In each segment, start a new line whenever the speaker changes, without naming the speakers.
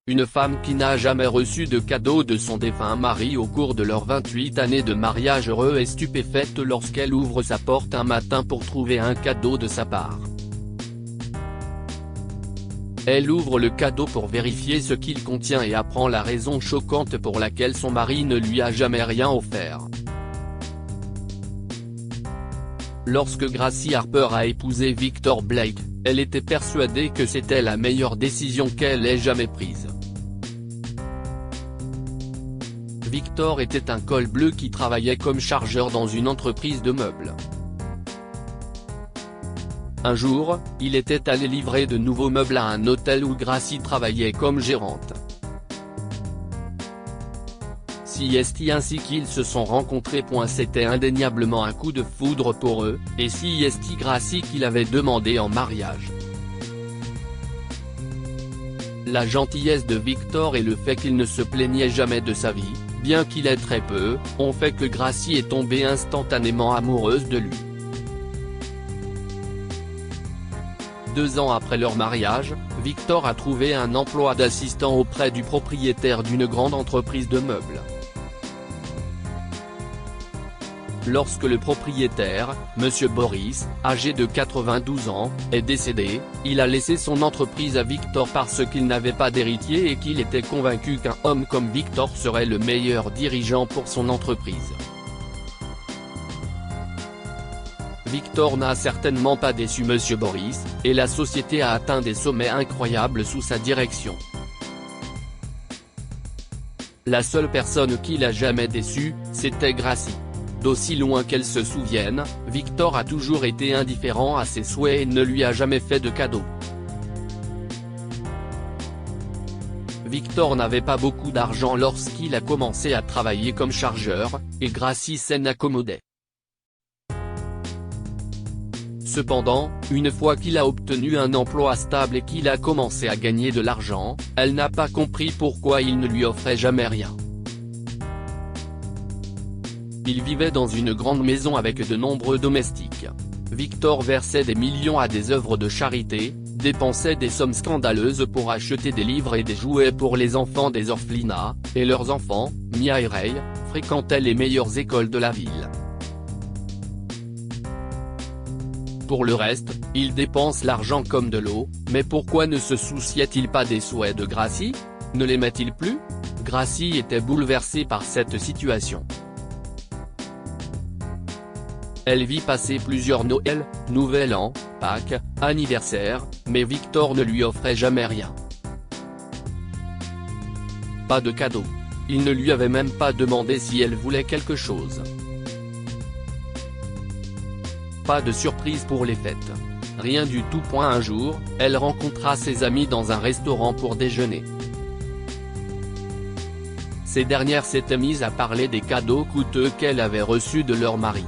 Une femme qui n'a jamais reçu de cadeau de son défunt mari au cours de leurs 28 années de mariage heureux est stupéfaite lorsqu'elle ouvre sa porte un matin pour trouver un cadeau de sa part. Elle ouvre le cadeau pour vérifier ce qu'il contient et apprend la raison choquante pour laquelle son mari ne lui a jamais rien offert. Lorsque Gracie Harper a épousé Victor Blake, elle était persuadée que c'était la meilleure décision qu'elle ait jamais prise. Victor était un col bleu qui travaillait comme chargeur dans une entreprise de meubles. Un jour, il était allé livrer de nouveaux meubles à un hôtel où Gracie travaillait comme gérante. CST ainsi qu'ils se sont rencontrés. C'était indéniablement un coup de foudre pour eux, et CST Gracie qui l'avait demandé en mariage. La gentillesse de Victor et le fait qu'il ne se plaignait jamais de sa vie, bien qu'il ait très peu, ont fait que Gracie est tombée instantanément amoureuse de lui. 2 ans après leur mariage, Victor a trouvé un emploi d'assistant auprès du propriétaire d'une grande entreprise de meubles. Lorsque le propriétaire, M. Boris, âgé de 92 ans, est décédé, il a laissé son entreprise à Victor parce qu'il n'avait pas d'héritier et qu'il était convaincu qu'un homme comme Victor serait le meilleur dirigeant pour son entreprise. Victor n'a certainement pas déçu M. Boris, et la société a atteint des sommets incroyables sous sa direction. La seule personne qui l'a jamais déçu, c'était Gracie. D'aussi loin qu'elle se souvienne, Victor a toujours été indifférent à ses souhaits et ne lui a jamais fait de cadeau. Victor n'avait pas beaucoup d'argent lorsqu'il a commencé à travailler comme chargeur, et Gracie s'en accommodait. Cependant, une fois qu'il a obtenu un emploi stable et qu'il a commencé à gagner de l'argent, elle n'a pas compris pourquoi il ne lui offrait jamais rien. Il vivait dans une grande maison avec de nombreux domestiques. Victor versait des millions à des œuvres de charité, dépensait des sommes scandaleuses pour acheter des livres et des jouets pour les enfants des orphelinats, et leurs enfants, Mia et Ray, fréquentaient les meilleures écoles de la ville. Pour le reste, il dépense l'argent comme de l'eau, mais pourquoi ne se souciait-il pas des souhaits de Gracie? Ne l'aimait-il plus? Gracie était bouleversée par cette situation. Elle vit passer plusieurs Noël, Nouvel An, Pâques, anniversaire, mais Victor ne lui offrait jamais rien. Pas de cadeau. Il ne lui avait même pas demandé si elle voulait quelque chose. Pas de surprise pour les fêtes. Rien du tout. Un jour, elle rencontra ses amis dans un restaurant pour déjeuner. Ces dernières s'étaient mises à parler des cadeaux coûteux qu'elle avait reçus de leur mari.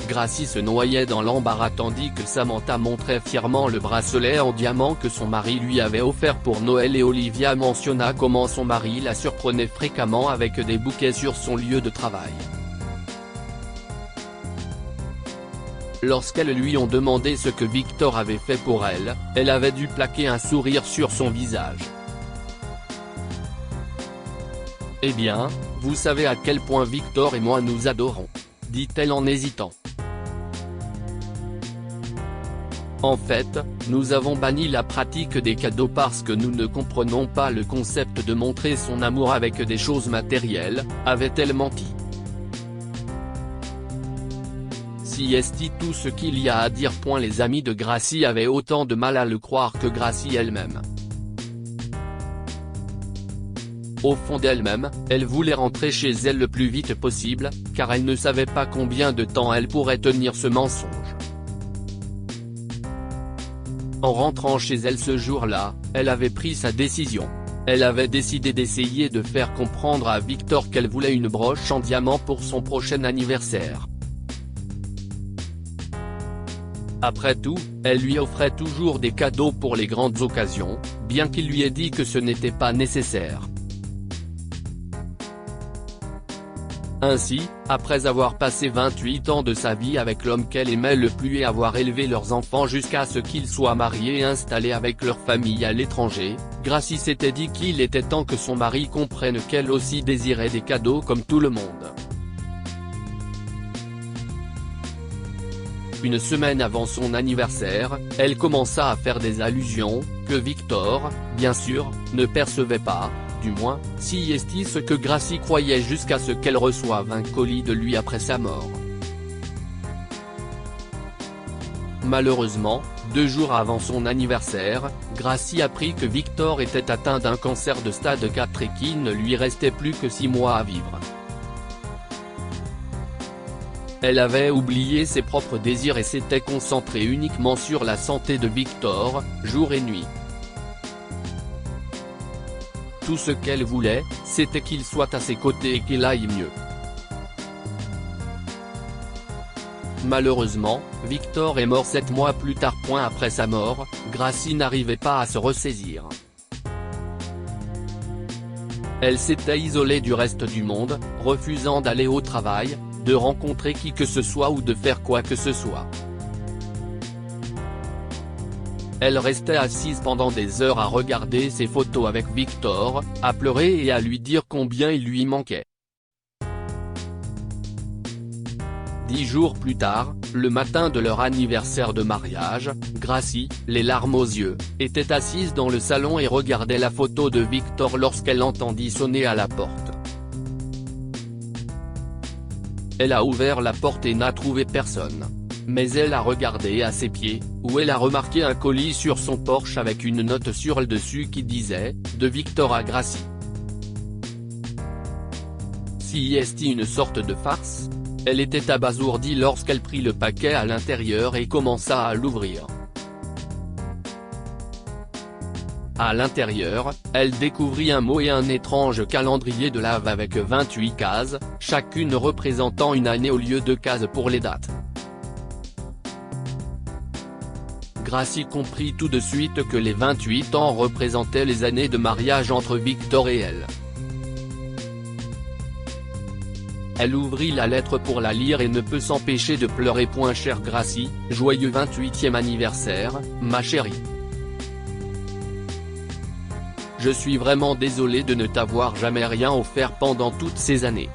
Gracie se noyait dans l'embarras tandis que Samantha montrait fièrement le bracelet en diamant que son mari lui avait offert pour Noël et Olivia mentionna comment son mari la surprenait fréquemment avec des bouquets sur son lieu de travail. Lorsqu'elles lui ont demandé ce que Victor avait fait pour elle, elle avait dû plaquer un sourire sur son visage. « Eh bien, vous savez à quel point Victor et moi nous adorons », dit-elle en hésitant. En fait, nous avons banni la pratique des cadeaux parce que nous ne comprenons pas le concept de montrer son amour avec des choses matérielles, avait-elle menti. CST tout ce qu'il y a à dire. Les amis de Gracie avaient autant de mal à le croire que Gracie elle-même. Au fond d'elle-même, elle voulait rentrer chez elle le plus vite possible, car elle ne savait pas combien de temps elle pourrait tenir ce mensonge. En rentrant chez elle ce jour-là, elle avait pris sa décision. Elle avait décidé d'essayer de faire comprendre à Victor qu'elle voulait une broche en diamant pour son prochain anniversaire. Après tout, elle lui offrait toujours des cadeaux pour les grandes occasions, bien qu'il lui ait dit que ce n'était pas nécessaire. Ainsi, après avoir passé 28 ans de sa vie avec l'homme qu'elle aimait le plus et avoir élevé leurs enfants jusqu'à ce qu'ils soient mariés et installés avec leur famille à l'étranger, Gracie s'était dit qu'il était temps que son mari comprenne qu'elle aussi désirait des cadeaux comme tout le monde. Une semaine avant son anniversaire, elle commença à faire des allusions, que Victor, bien sûr, ne percevait pas, du moins, si est ce que Gracie croyait jusqu'à ce qu'elle reçoive un colis de lui après sa mort. Malheureusement, 2 jours avant son anniversaire, Gracie apprit que Victor était atteint d'un cancer de stade 4 et qu'il ne lui restait plus que 6 mois à vivre. Elle avait oublié ses propres désirs et s'était concentrée uniquement sur la santé de Victor, jour et nuit. Tout ce qu'elle voulait, c'était qu'il soit à ses côtés et qu'il aille mieux. Malheureusement, Victor est mort 7 mois plus tard. Après sa mort, Gracie n'arrivait pas à se ressaisir. Elle s'était isolée du reste du monde, refusant d'aller au travail, de rencontrer qui que ce soit ou de faire quoi que ce soit. Elle restait assise pendant des heures à regarder ses photos avec Victor, à pleurer et à lui dire combien il lui manquait. 10 jours plus tard, le matin de leur anniversaire de mariage, Gracie, les larmes aux yeux, était assise dans le salon et regardait la photo de Victor lorsqu'elle entendit sonner à la porte. Elle a ouvert la porte et n'a trouvé personne. Mais elle a regardé à ses pieds, où elle a remarqué un colis sur son porche avec une note sur le dessus qui disait « De Victor à Gracie ». Si est une sorte de farce? Elle était abasourdie lorsqu'elle prit le paquet à l'intérieur et commença à l'ouvrir. À l'intérieur, elle découvrit un mot et un étrange calendrier de l'Avent avec 28 cases, chacune représentant une année au lieu de cases pour les dates. Gracie comprit tout de suite que les 28 ans représentaient les années de mariage entre Victor et elle. Elle ouvrit la lettre pour la lire et ne peut s'empêcher de pleurer. Chère Gracie, joyeux 28e anniversaire, ma chérie. Je suis vraiment désolé de ne t'avoir jamais rien offert pendant toutes ces années.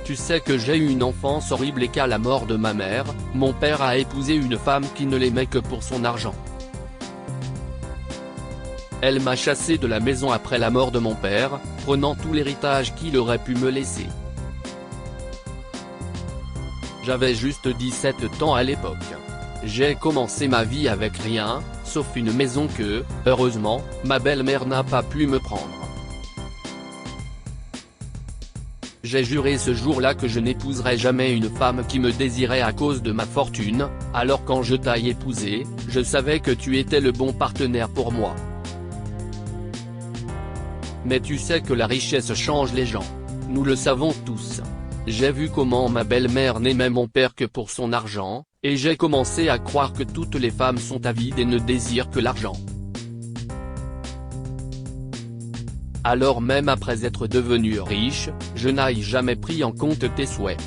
Tu sais que j'ai eu une enfance horrible et qu'à la mort de ma mère, mon père a épousé une femme qui ne l'aimait que pour son argent. Elle m'a chassé de la maison après la mort de mon père, prenant tout l'héritage qu'il aurait pu me laisser. J'avais juste 17 ans à l'époque. J'ai commencé ma vie avec rien, sauf une maison que, heureusement, ma belle-mère n'a pas pu me prendre. J'ai juré ce jour-là que je n'épouserais jamais une femme qui me désirait à cause de ma fortune, alors quand je t'ai épousé, je savais que tu étais le bon partenaire pour moi. Mais tu sais que la richesse change les gens. Nous le savons tous. J'ai vu comment ma belle-mère n'aimait mon père que pour son argent, et j'ai commencé à croire que toutes les femmes sont avides et ne désirent que l'argent. Alors même après être devenu riche, je n'ai jamais pris en compte tes souhaits.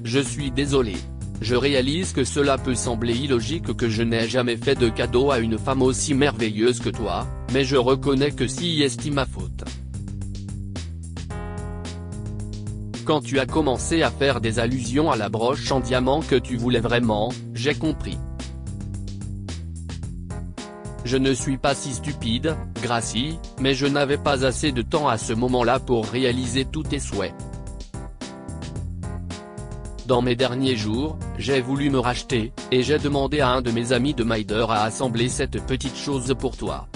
Je suis désolé. Je réalise que cela peut sembler illogique que je n'ai jamais fait de cadeau à une femme aussi merveilleuse que toi, mais je reconnais que si est ma faute. Quand tu as commencé à faire des allusions à la broche en diamant que tu voulais vraiment, j'ai compris. Je ne suis pas si stupide, Gracie, mais je n'avais pas assez de temps à ce moment-là pour réaliser tous tes souhaits. Dans mes derniers jours, j'ai voulu me racheter, et j'ai demandé à un de mes amis de Maider à assembler cette petite chose pour toi.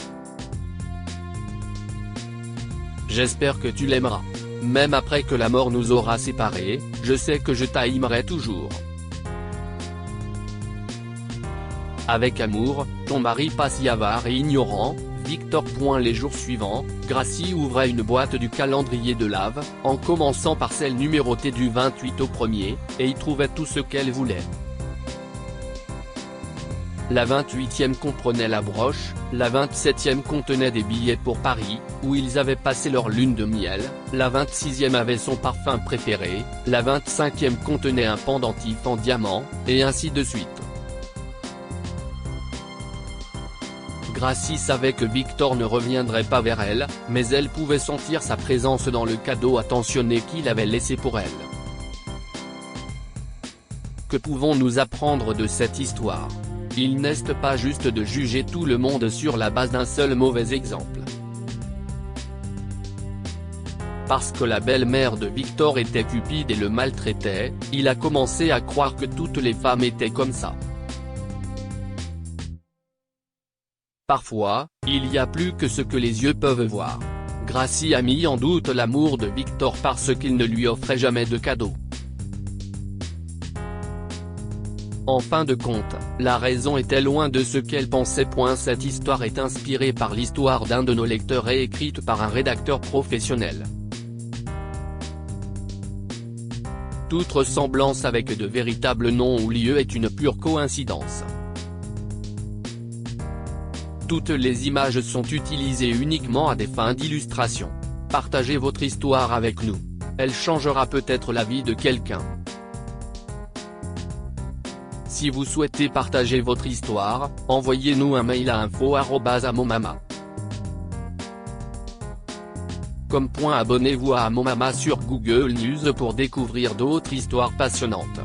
J'espère que tu l'aimeras. Même après que la mort nous aura séparés, je sais que je t'aimerai toujours. Avec amour, ton mari pas si avare et ignorant, Victor. Les jours suivants, Gracie ouvrait une boîte du calendrier de l'Avent, en commençant par celle numérotée du 28 au 1er, et y trouvait tout ce qu'elle voulait. la 28e comprenait la broche, la 27e contenait des billets pour Paris, où ils avaient passé leur lune de miel, la 26e avait son parfum préféré, la 25e contenait un pendentif en diamant, et ainsi de suite. Gracie savait que Victor ne reviendrait pas vers elle, mais elle pouvait sentir sa présence dans le cadeau attentionné qu'il avait laissé pour elle. Que pouvons-nous apprendre de cette histoire? Il n'est pas juste de juger tout le monde sur la base d'un seul mauvais exemple. Parce que la belle-mère de Victor était cupide et le maltraitait, il a commencé à croire que toutes les femmes étaient comme ça. Parfois, il y a plus que ce que les yeux peuvent voir. Gracie a mis en doute l'amour de Victor parce qu'il ne lui offrait jamais de cadeaux. En fin de compte, la raison était loin de ce qu'elle pensait. Cette histoire est inspirée par l'histoire d'un de nos lecteurs et écrite par un rédacteur professionnel. Toute ressemblance avec de véritables noms ou lieux est une pure coïncidence. Toutes les images sont utilisées uniquement à des fins d'illustration. Partagez votre histoire avec nous. Elle changera peut-être la vie de quelqu'un. Si vous souhaitez partager votre histoire, envoyez-nous un mail à info@amomama.com. Abonnez-vous à Amomama sur Google News pour découvrir d'autres histoires passionnantes.